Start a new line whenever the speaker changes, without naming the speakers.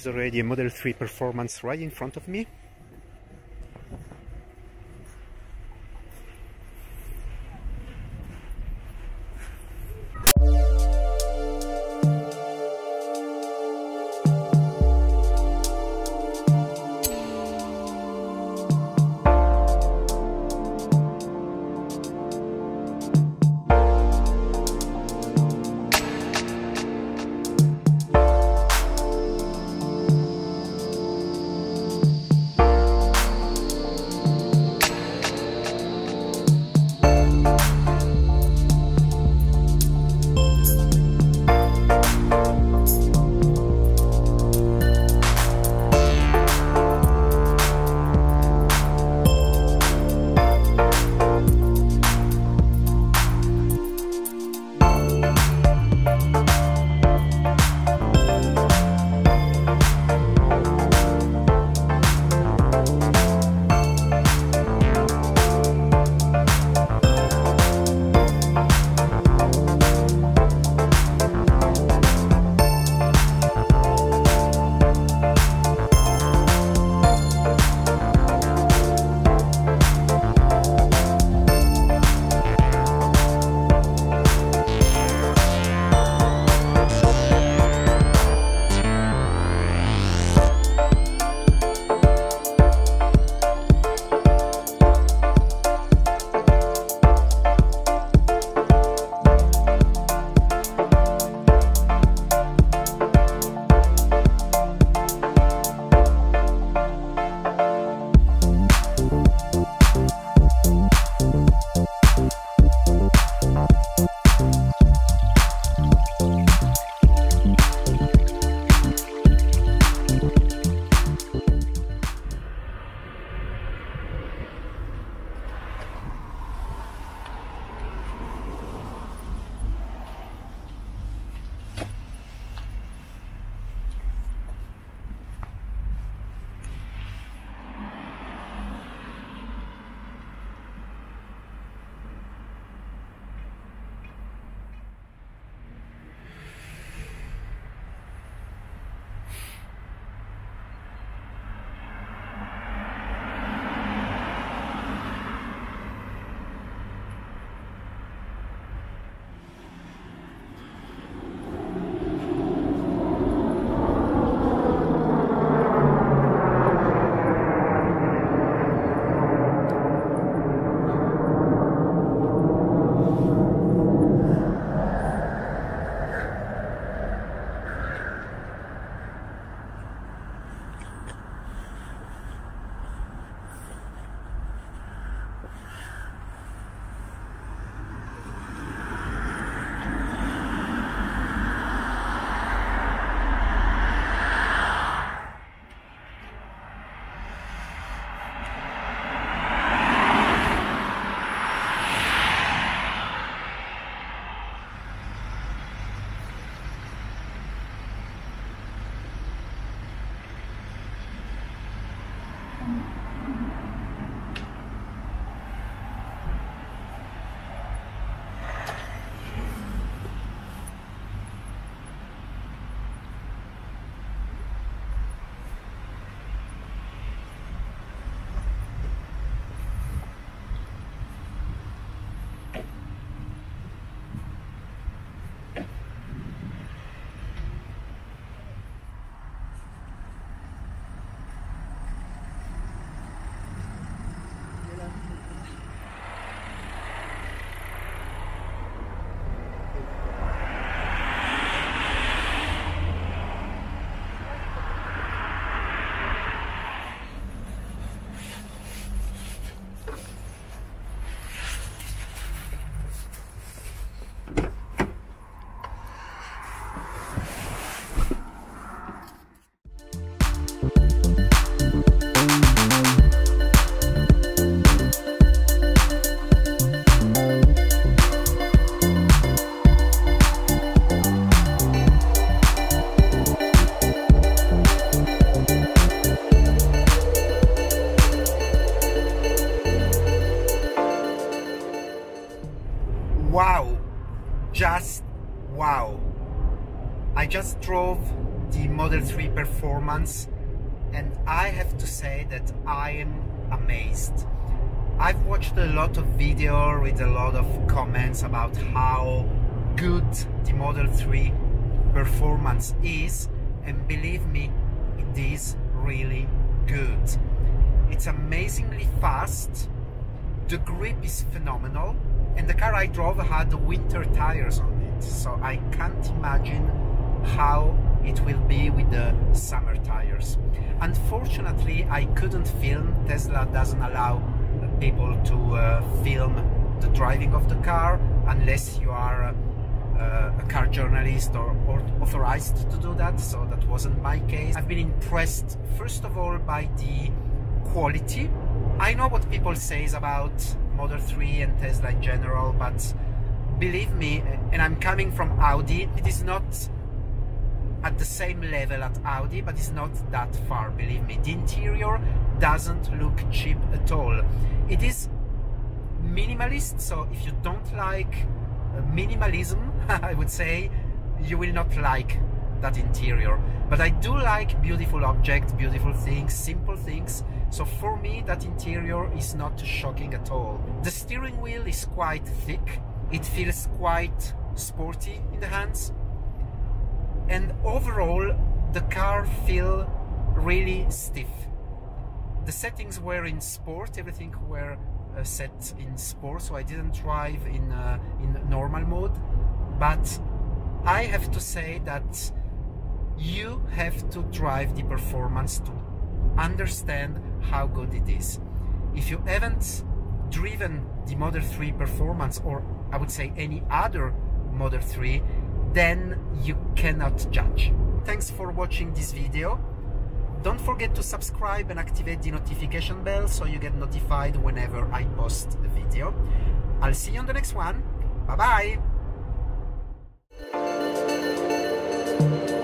There's already a Model 3 Performance right in front of me. Wow, just wow. I just drove the Model 3 performance, and I have to say that I am amazed. I've watched a lot of video with a lot of comments about how good the Model 3 performance is, and believe me, it is really good. It's amazingly fast, the grip is phenomenal, and the car I drove had winter tires on it, so I can't imagine how it will be with the summer tires. Unfortunately, I couldn't film. Tesla doesn't allow people to film the driving of the car unless you are a car journalist or authorized to do that, so that wasn't my case. I've been impressed first of all by the quality. I know what people say about Model 3 and Tesla in general, but believe me, and I'm coming from Audi, it is not at the same level at Audi, but it's not that far, believe me. The interior doesn't look cheap at all. It is minimalist, so if you don't like minimalism, I would say you will not like that interior. But I do like beautiful objects, beautiful things, simple things, so for me that interior is not shocking at all. The steering wheel is quite thick, it feels quite sporty in the hands, and overall the car feels really stiff. The settings were in sport, everything were set in sport, so I didn't drive in normal mode. But I have to say that you have to drive the performance to understand how good it is. If you haven't driven the Model 3 performance, or I would say any other Model 3, then you cannot judge. Thanks for watching this video. Don't forget to subscribe and activate the notification bell so you get notified whenever I post a video. I'll see you on the next one. Bye bye!